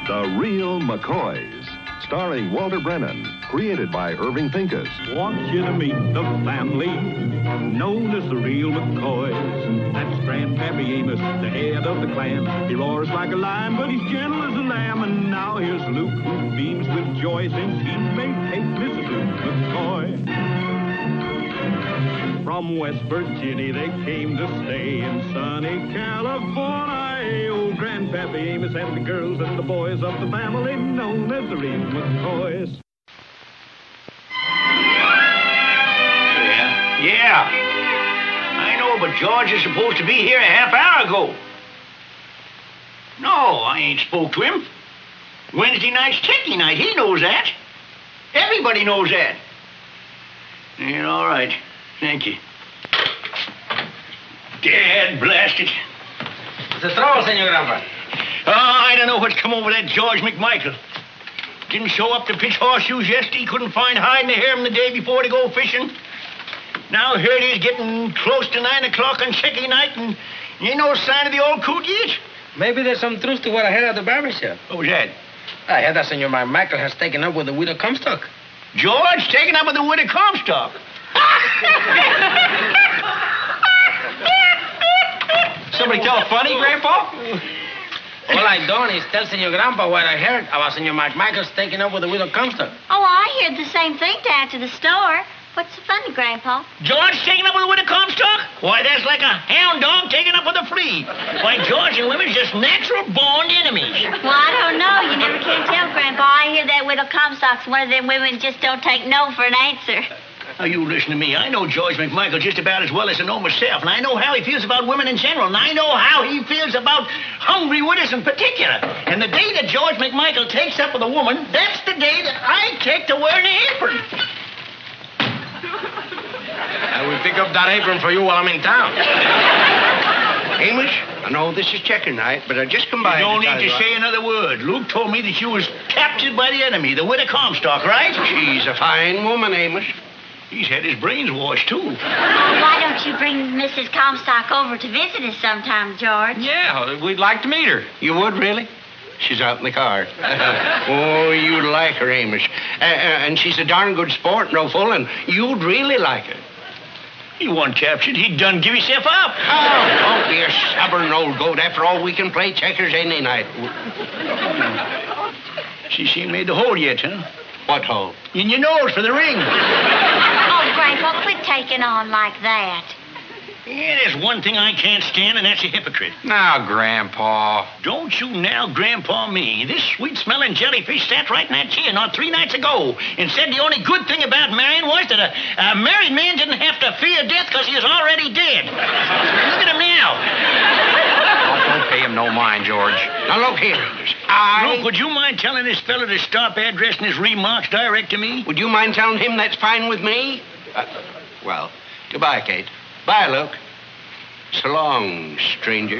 The Real McCoys, starring Walter Brennan, created by Irving Pincus. Want you to meet the family known as the Real McCoys. That's Grandpappy Amos, the head of the clan. He roars like a lion, but he's gentle as a lamb. And now here's Luke, who beams with joy since he may take Mrs. Luke McCoy. From West Virginia, they came to stay in sunny California. Old Grandpappy Amos and the girls and the boys of the family known as the Real McCoys. Yeah. I know, but George is supposed to be here a half hour ago. No, I ain't spoke to him. Wednesday night's techie night. He knows that. Everybody knows that. Yeah, all right. Thank you. Dad blast it. What's the trouble, Senor Grandpa? Oh, I don't know what's come over that George McMichael. Didn't show up to pitch horseshoes yesterday. Couldn't find hide in the harem the day before to go fishing. Now here it is getting close to 9 o'clock on second night, and ain't no sign of the old coot yet. Maybe there's some truth to what I heard at the barber shop. What was that? I heard that Senor McMichael has taken up with the widow Comstock. George taking up with the widow Comstock. Somebody tell a funny, Grandpa? All I done is tell Senor Grandpa what I heard about Senor McMichael's taking up with the widow Comstock. Oh, I heard the same thing down to the store. What's so funny, Grandpa? George taking up with the widow Comstock? Why, that's like a hound dog taking up with a flea. Why, George and women's just natural-born enemies. Well, I don't know. You never can tell, Grandpa. I hear that widow Comstock's one of them women just don't take no for an answer. Now, you listen to me. I know George McMichael just about as well as I know myself, and I know how he feels about women in general, and I know how he feels about hungry widows in particular. And the day that George McMichael takes up with a woman, that's the day that I take to wearing an apron. I will pick up that apron for you while I'm in town. Amos, I know this is checker night, but I just come by. You don't need to say another word. Luke told me that you was captured by the enemy, the widow Comstock, right? She's a fine woman, Amos. He's had his brains washed, too. Why don't you bring Mrs. Comstock over to visit us sometime, George? Yeah, we'd like to meet her. You would, really? She's out in the car. Oh, you'd like her, Amos. And she's a darn good sport, no fooling. You'd really like her. He wasn't captured. He done give himself up. Oh, don't be a stubborn old goat. After all, we can play checkers any night. She ain't made the hole yet, huh? What hole? In your nose for the ring. Oh, Grandpa, quit taking on like that. Yeah, there's one thing I can't stand, and that's a hypocrite. Now, Grandpa. Don't you now grandpa me. This sweet-smelling jellyfish sat right in that chair not 3 nights ago and said the only good thing about marrying was that a married man didn't have to fear death because he was already dead. Look at him now. Don't pay him no mind, George. Now, look here. Luke, would you mind telling this fella to stop addressing his remarks direct to me? Would you mind telling him that's fine with me? Well, goodbye, Kate. Bye, Luke. So long, stranger.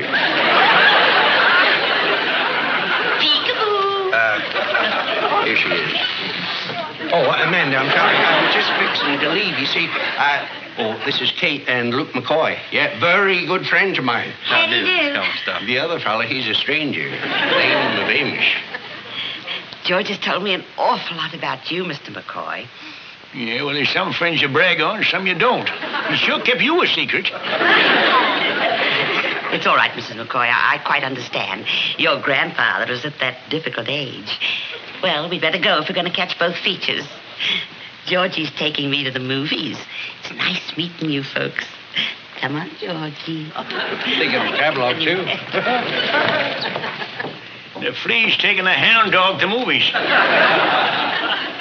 Peekaboo. Here she is. Oh, Amanda, I'm sorry. I was just fixing to leave. You see, this is Kate and Luke McCoy. Yeah, very good friends of mine. How do you do? The other fella, he's a stranger. Name of Amos. George has told me an awful lot about you, Mr. McCoy. Yeah, well, there's some friends you brag on, some you don't. He sure kept you a secret. It's all right, Mrs. McCoy. I quite understand. Your grandfather was at that difficult age. Well, we'd better go if we're going to catch both features. Georgie's taking me to the movies. It's nice meeting you folks. Come on, Georgie. Think of his catalog, too. The flea's taking a hound dog to movies.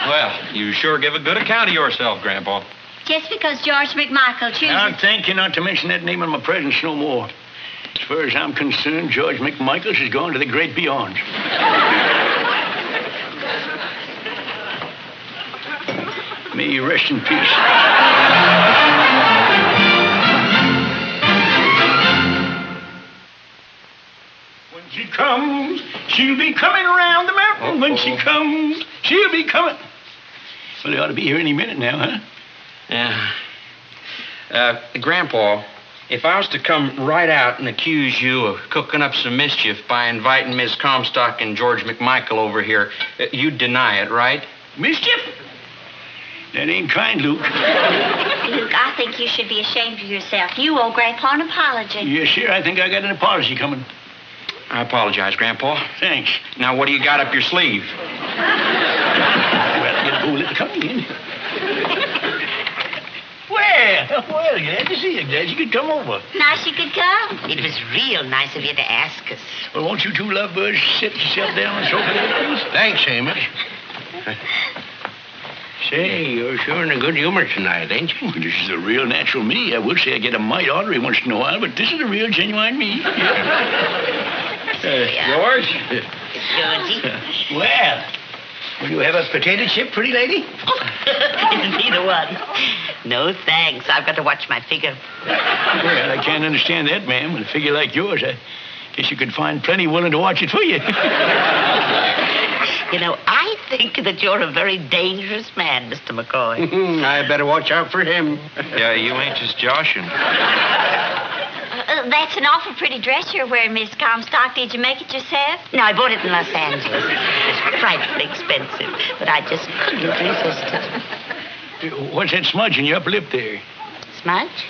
Well, you sure give a good account of yourself, Grandpa. Just because George McMichael chooses... I'll thank you not to mention that name in my presence no more. As far as I'm concerned, George McMichael has gone to the great beyond. May you rest in peace. When she comes, she'll be coming around the mountain. When she comes, she'll be coming. Well, they ought to be here any minute now, huh? Yeah. Grandpa, If I was to come right out and accuse you of cooking up some mischief by inviting Miss Comstock and George McMichael over here, you'd deny it, right? Mischief? That ain't kind, Luke. Luke, I think you should be ashamed of yourself. You owe Grandpa an apology. Yes, sir. I think I got an apology coming. I apologize, Grandpa. Thanks. Now, what do you got up your sleeve? Well, get a bowl of coming in. Well, glad to see you. Glad you could come over. Nice you could come. It was real nice of you to ask us. Well, won't you two lovebirds sit yourself down on the sofa there, please? Thanks, Amos. Say, you're sure in a good humor tonight, ain't you? This is a real natural me. I would say I get a mite ornery once in a while, but this is a real genuine me. George? Georgie. Well, will you have a potato chip, pretty lady? Neither one. No, thanks. I've got to watch my figure. Well, I can't understand that, ma'am. With a figure like yours, I guess you could find plenty willing to watch it for you. You know, I think that you're a very dangerous man, Mr. McCoy. I better watch out for him. Yeah, you ain't just joshing. That's an awful pretty dress you're wearing, Miss Comstock. Did you make it yourself? No, I bought it in Los Angeles. It's frightfully expensive, but I just couldn't resist it. What's that smudge in your upper lip there? Smudge?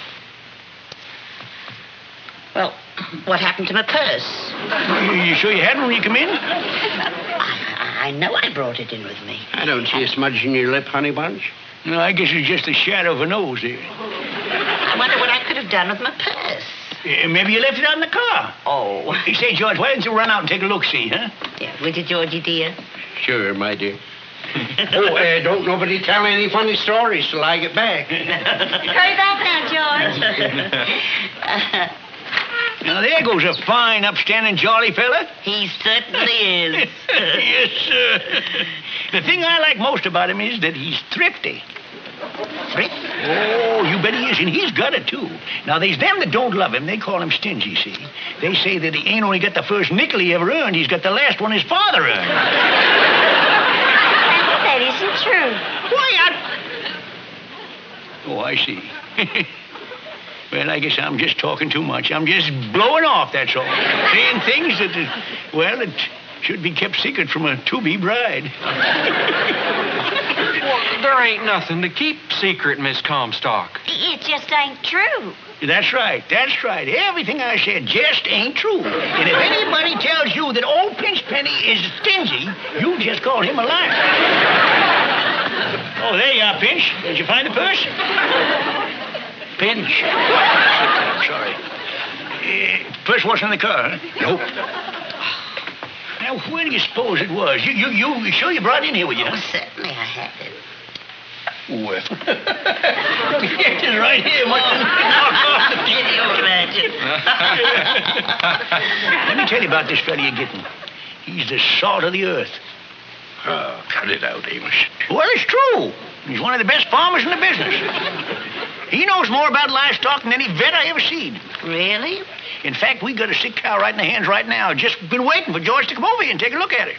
Well, what happened to my purse? You sure you had one when you come in? I know I brought it in with me. I don't see a smudge in your lip, honey bunch. No, I guess it's just a shadow of a nose there. I wonder what I could have done with my purse. Maybe you left it out in the car. Oh. Say, George, why don't you run out and take a look-see, huh? Yeah, would you, Georgie, dear? Sure, my dear. Don't nobody tell any funny stories till I get back. Hurry back now, George. Now, there goes a fine, upstanding, jolly fella. He certainly is. Yes, sir. The thing I like most about him is that he's thrifty. Thrifty? Oh, you bet he is, and he's got it, too. Now, there's them that don't love him. They call him stingy, see? They say that he ain't only got the first nickel he ever earned, he's got the last one his father earned. That isn't true. Why, Oh, I see. Well, I guess I'm just talking too much. I'm just blowing off, that's all. Saying things that, it should be kept secret from a to-be bride. Well, there ain't nothing to keep secret, Miss Comstock. It just ain't true. That's right. Everything I said just ain't true. And if anybody tells you that old Pinch Penny is stingy, you just call him a liar. Oh, there you are, Pinch. Did you find the purse? Pinch. Sorry. Purse wasn't in the car, huh? Nope. Now, where do you suppose it was? You sure you brought it in here with you? Oh, certainly I had it. Well, it's right here. Can you imagine? Let me tell you about this fella you're getting. He's the salt of the earth. Oh, cut it out, Amos. Well, it's true. He's one of the best farmers in the business. He knows more about livestock than any vet I ever seen. Really? In fact, we got a sick cow right in the hands right now. Just been waiting for George to come over here and take a look at it.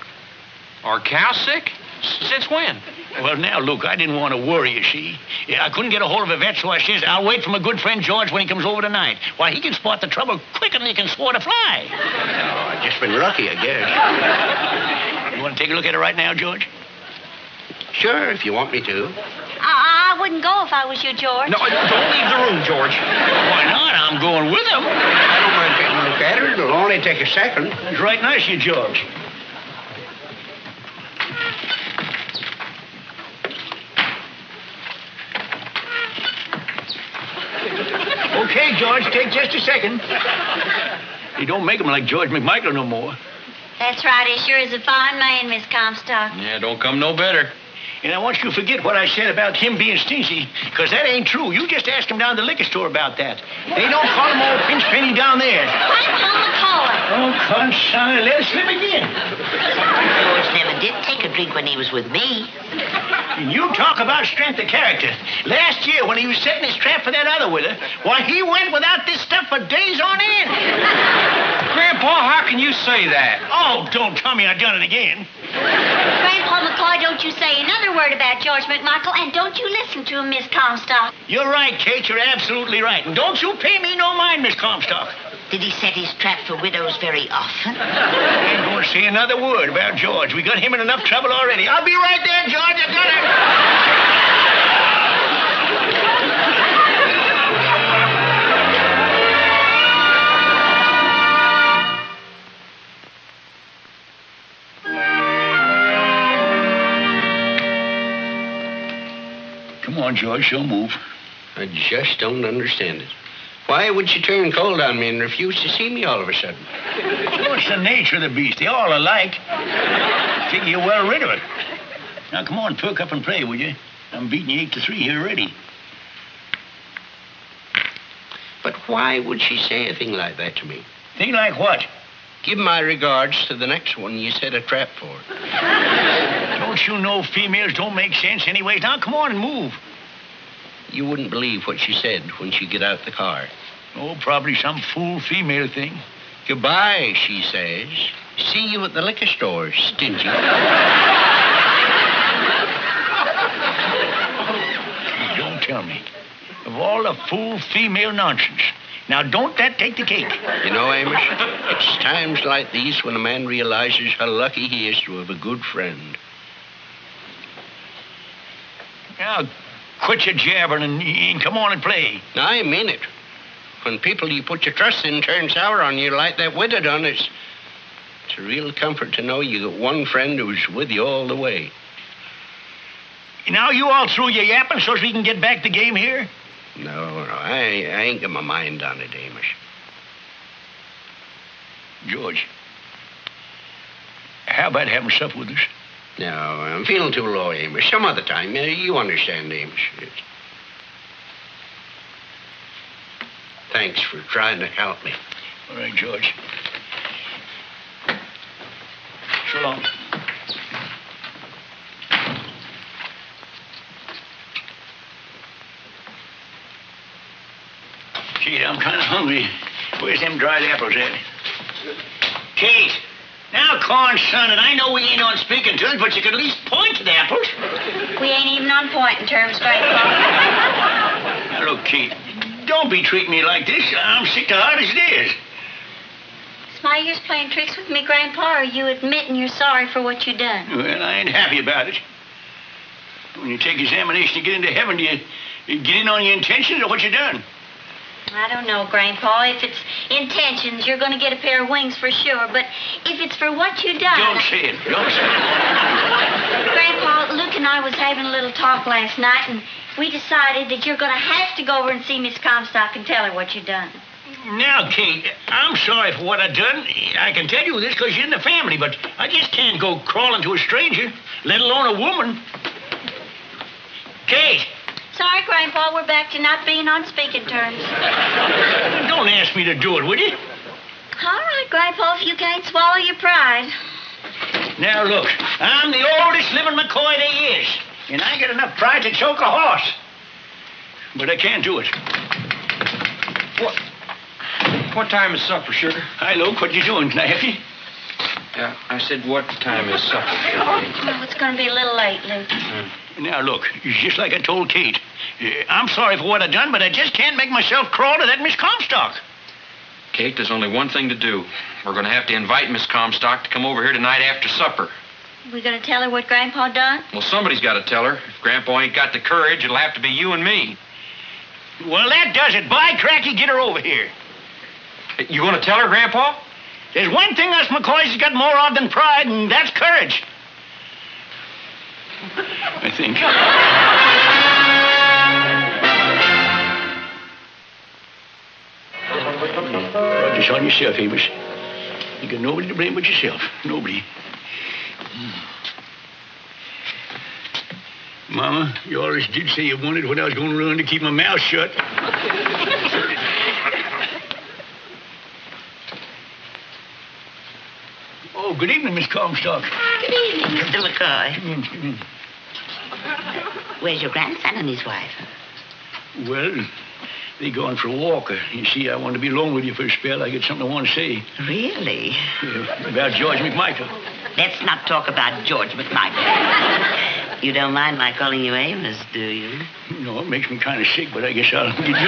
Our cow sick? Since when? Well, now, Luke, I didn't want to worry you, see. Yeah, I couldn't get a hold of a vet, so I says, I'll wait for my good friend George when he comes over tonight. Why, he can spot the trouble quicker than he can swat a fly. Oh, I've just been lucky, I guess. You want to take a look at it right now, George? Sure, if you want me to. I wouldn't go if I was you, George. No, don't leave the room, George. Why not? I'm going with him. I don't mind taking a look at her. It'll only take a second. It's right nice of you, George. Okay, George, take just a second. You don't make him like George McMichael no more. That's right. He sure is a fine man, Miss Comstock. Yeah, don't come no better. And I want you to forget what I said about him being stingy, because that ain't true. You just ask him down at the liquor store about that. They don't call him old Pinch Penny down there. Grandpa McCoy. Oh, consign, let it slip again. George never did take a drink when he was with me. And you talk about strength of character. Last year, when he was setting his trap for that other with her, why, he went without this stuff for days on end. Grandpa, how can you say that? Oh, don't tell me I done it again. Grandpa, Grandpa McCoy, don't you say another word about George McMichael, and don't you listen to him, Miss Comstock. You're right, Kate. You're absolutely right. And don't you pay me no mind, Miss Comstock. Did he set his trap for widows very often? I ain't going to say another word about George. We got him in enough trouble already. I'll be right there, George. I got it. Come on, George. Don't move. I just don't understand it. Why would she turn cold on me and refuse to see me all of a sudden? What's the nature of the beast? They all alike. Figure you're well rid of it. Now, come on, perk up and play, will you? I'm beating you 8-3 here already. But why would she say a thing like that to me? Thing like what? Give my regards to the next one you set a trap for. Don't you know females don't make sense anyways? Now, come on and move. You wouldn't believe what she said when she get out the car. Oh, probably some fool female thing. Goodbye, she says. See you at the liquor store, stingy. Don't tell me. Of all the fool female nonsense. Now, don't that take the cake? You know, Amos, it's times like these when a man realizes how lucky he is to have a good friend. Now, quit your jabbering and come on and play. I mean it. When people you put your trust in turn sour on you like that widow done, it's a real comfort to know you got one friend who's with you all the way. Now you all through your yapping so we can get back the game here? No, I ain't got my mind on it, Amos. George, how about having supper with us? No, I'm feeling too low, Amos. Some other time. You understand, Amos. Thanks for trying to help me. All right, George. So long. Kate, I'm kind of hungry. Where's them dried apples at? Kate! Now, corn, son, and I know we ain't on speaking terms, but you could at least point to the apples. We ain't even on pointing terms, Grandpa. Now, look, Kate, don't be treating me like this. I'm sick to heart as it is. Is my ears playing tricks with me, Grandpa, or are you admitting you're sorry for what you done? Well, I ain't happy about it. When you take examination to get into heaven, do you get in on your intentions or what you done? I don't know, Grandpa. If it's intentions, you're going to get a pair of wings for sure. But if it's for what you done... Don't say it. Don't say it. Grandpa, Luke and I was having a little talk last night, and we decided that you're going to have to go over and see Miss Comstock and tell her what you done. Now, Kate, I'm sorry for what I done. I can tell you this because you're in the family, but I just can't go crawling to a stranger, let alone a woman. Kate! Sorry, Grandpa, we're back to not being on speaking terms. Don't ask me to do it, will you? All right, Grandpa, if you can't swallow your pride. Now, look, I'm the oldest living McCoy there is, and I got enough pride to choke a horse. But I can't do it. What time is supper, sugar? Hi, Luke, what you doing? Can I help you? Yeah, I said, what time is supper, sugar? Oh, it's going to be a little late, Luke. Now, look, just like I told Kate, I'm sorry for what I done, but I just can't make myself crawl to that Miss Comstock. Kate, there's only one thing to do. We're going to have to invite Miss Comstock to come over here tonight after supper. We going to tell her what Grandpa done? Well, somebody's got to tell her. If Grandpa ain't got the courage, it'll have to be you and me. Well, that does it. By cracky, get her over here. You going to tell her, Grandpa? There's one thing us McCoys has got more of than pride, and that's courage. I think. Brought this on yourself, Amos. You got nobody to blame but yourself. Nobody. Mama, you always did say you wanted what I was going to learn to keep my mouth shut. Oh, good evening, Miss Comstock. Good evening, Mr. McCoy. Where's your grandson and his wife? Well, they gone for a walk. You see, I wanted to be alone with you for a spell. I got something I want to say. Really? Yeah, about George McMichael. let's not talk about George McMichael. You don't mind my calling you Amos, do you? No, it makes me kind of sick, but I guess I'll get used to it.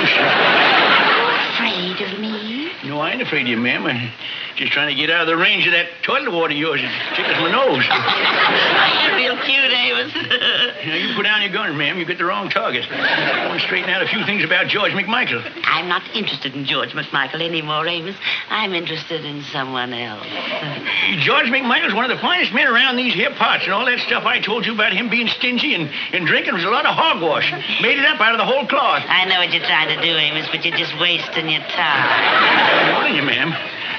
Afraid of me? No, I ain't afraid of you, ma'am. I'm just trying to get out of the range of that toilet water of yours. It tickles my nose. I feel cute, Amos. Now, you put down your guns, ma'am. You get the wrong target. I want to straighten out a few things about George McMichael. I'm not interested in George McMichael anymore, Amos. I'm interested in someone else. George McMichael's one of the finest men around these here parts, and all that stuff I told you about him being stingy and drinking was a lot of hogwash. Made it up out of the whole cloth. I know what you're trying to do, Amos, but you're just wasting your time. I'm warning you, ma'am.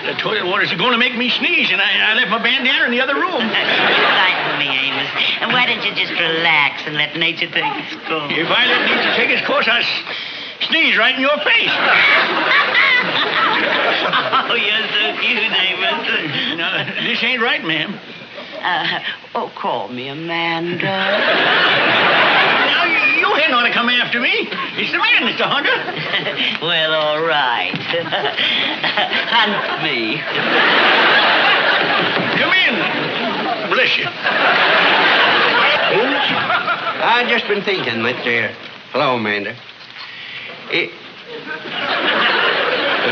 The toilet water's going to make me sneeze, and I left my bandana in the other room. Frighten me, Amos. And why don't you just relax and let nature take its course? If I let nature take its course, I'll sneeze right in your face. Oh, you're so cute, Amos. No, this ain't right, ma'am. Call me Amanda. Now, you hadn't ought to come after me. It's the man, Mr. Hunter. Well, all right. Hunt me. Come in. Bless you. I've just been thinking that, hello, Amanda. What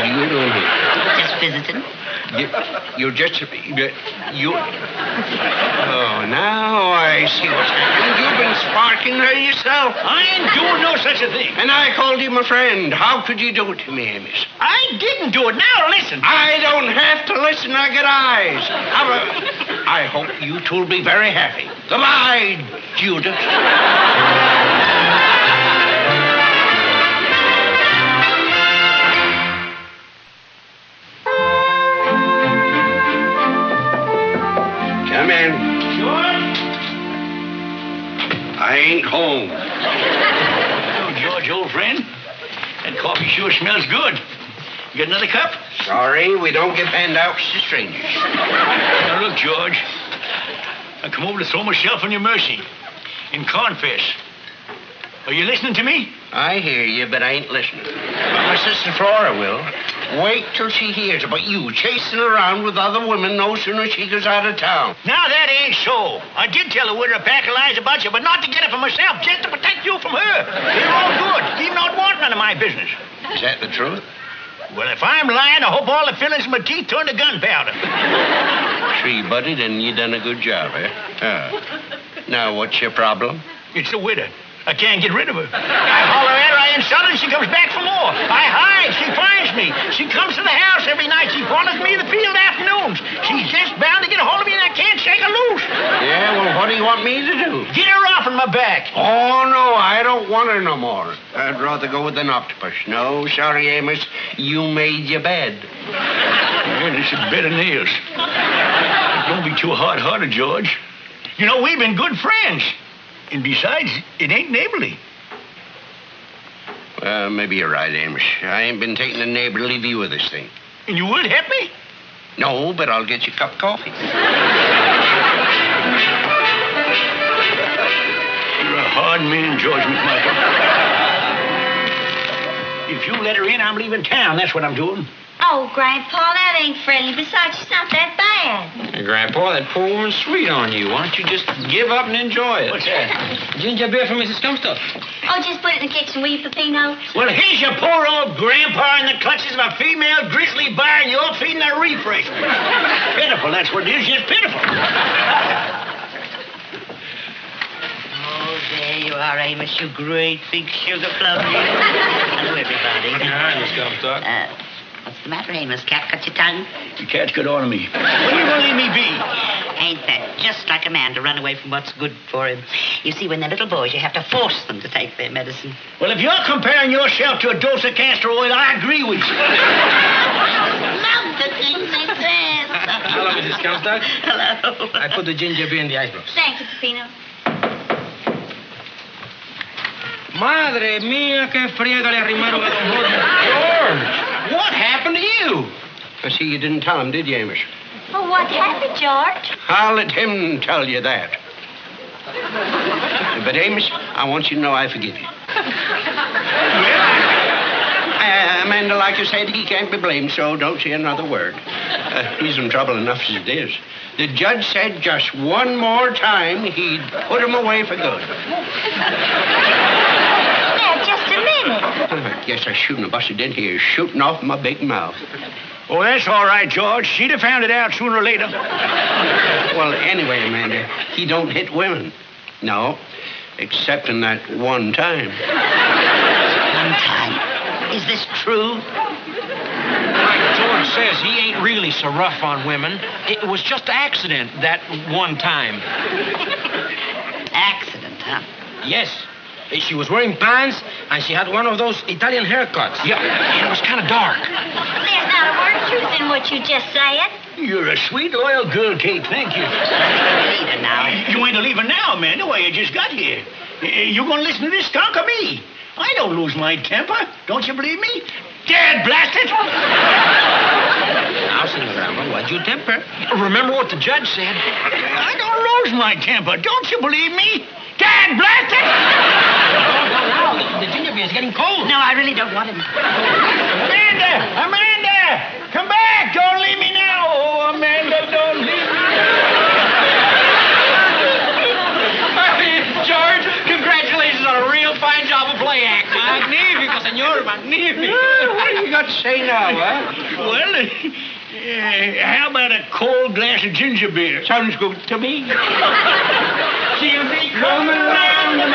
are you doing here? Just visiting. You're just... You... Oh, now I see what's happening. You've been sparking her yourself. I ain't doing no such a thing. And I called you my friend. How could you do it to me, Amos? I didn't do it. Now listen. I don't have to listen. I got eyes. I hope you two will be very happy. Goodbye, Judith. Come in. George? I ain't home. Oh, George, old friend. That coffee sure smells good. You got another cup? Sorry, we don't give handouts to strangers. Now, look, George. I come over to throw myself on your mercy and confess. Are you listening to me? I hear you, but I ain't listening. But my sister Flora will. Wait till she hears about you chasing around with other women no sooner she goes out of town. Now, that ain't so. I did tell the widow a pack of lies about you, but not to get it for myself, just to protect you from her. They're all good. You don't want none of my business. Is that the truth? Well, if I'm lying, I hope all the fillings in my teeth turn to gunpowder. Tree buddy, then you done a good job, eh? Now, what's your problem? It's the widow. I can't get rid of her. I holler at her, I insult her, and she comes back for more. I hide, she finds me. She comes to the house every night. She follows me in the field afternoons. She's just bound to get a hold of me, and I can't shake her loose. Yeah, well, what do you want me to do? Get her off on my back. Oh, no, I don't want her no more. I'd rather go with an octopus. No, sorry, Amos. You made your bed. Man, it's a bed of nails. Don't be too hard-hearted, George. You know, we've been good friends. And besides, it ain't neighborly. Well, maybe you're right, Amos. I ain't been taking a neighborly view of this thing. And you would help me? No, but I'll get you a cup of coffee. You're a hard man, George McMichael. If you let her in, I'm leaving town. That's what I'm doing. Oh, Grandpa, that ain't friendly. Besides, she's not that bad. Hey, Grandpa, that poor woman's sweet on you. Why don't you just give up and enjoy it? What's that? Ginger beer for Mrs. Comstock. Oh, just put it in the kitchen, will you, Peppino? Well, here's your poor old grandpa in the clutches of a female grizzly bear, and you're feeding her refreshment. Pitiful, that's what it is. Just pitiful. Oh, there you are, Amos, you great big sugar plum. Hello, everybody. Hi, Miss Comstock. What's the matter, Amos? Cat cut your tongue? The cat's got on to me. When are you going to leave me be? Ain't that just like a man to run away from what's good for him? You see, when they're little boys, you have to force them to take their medicine. Well, if you're comparing yourself to a dose of castor oil, I agree with you. Love the things they says. Hello, Mrs. Comstock. Hello. I put the ginger beer in the icebox. Thank you, Peppino. Madre mía, qué friega le arrimaron a don Jorge. George, what happened to you? I see you didn't tell him, did you, Amos? Oh, what happened, George? I'll let him tell you that. But, Amos, I want you to know I forgive you. Amanda, like you said, he can't be blamed, so don't say another word. He's in trouble enough as it is. The judge said just one more time he'd put him away for good. Now, just a minute. I guess I shouldn't have busted in here shooting off my big mouth. Oh, that's all right, George. She'd have found it out sooner or later. Well, anyway, Amanda, he don't hit women. No, except in that one time. One time. Is this true? Like George says, he ain't really so rough on women. It was just an accident that one time. Accident, huh? Yes. She was wearing pants, and she had one of those Italian haircuts. Yeah, and it was kind of dark. There's not a word of truth in what you just said. You're a sweet, loyal girl, Kate. Thank you. Leave her now. You ain't to leave her now, Amanda. Why, you just got here. You gonna listen to this skunk or me? I don't lose my temper. Don't you believe me? Dad blast it! Now, Senor Grandma, what'd you temper? Remember what the judge said. I don't lose my temper. Don't you believe me? Dad blast it! Now, the ginger beer is getting cold. No, I really don't want him. Amanda! Come back! Don't leave me now! Oh, Amanda, don't leave me. George, congratulations on a real fine job of play act. Magnifico, senor, magnifico. What do you got to say now, huh? Well, how about a cold glass of ginger beer? Sounds good to me. See you coming around the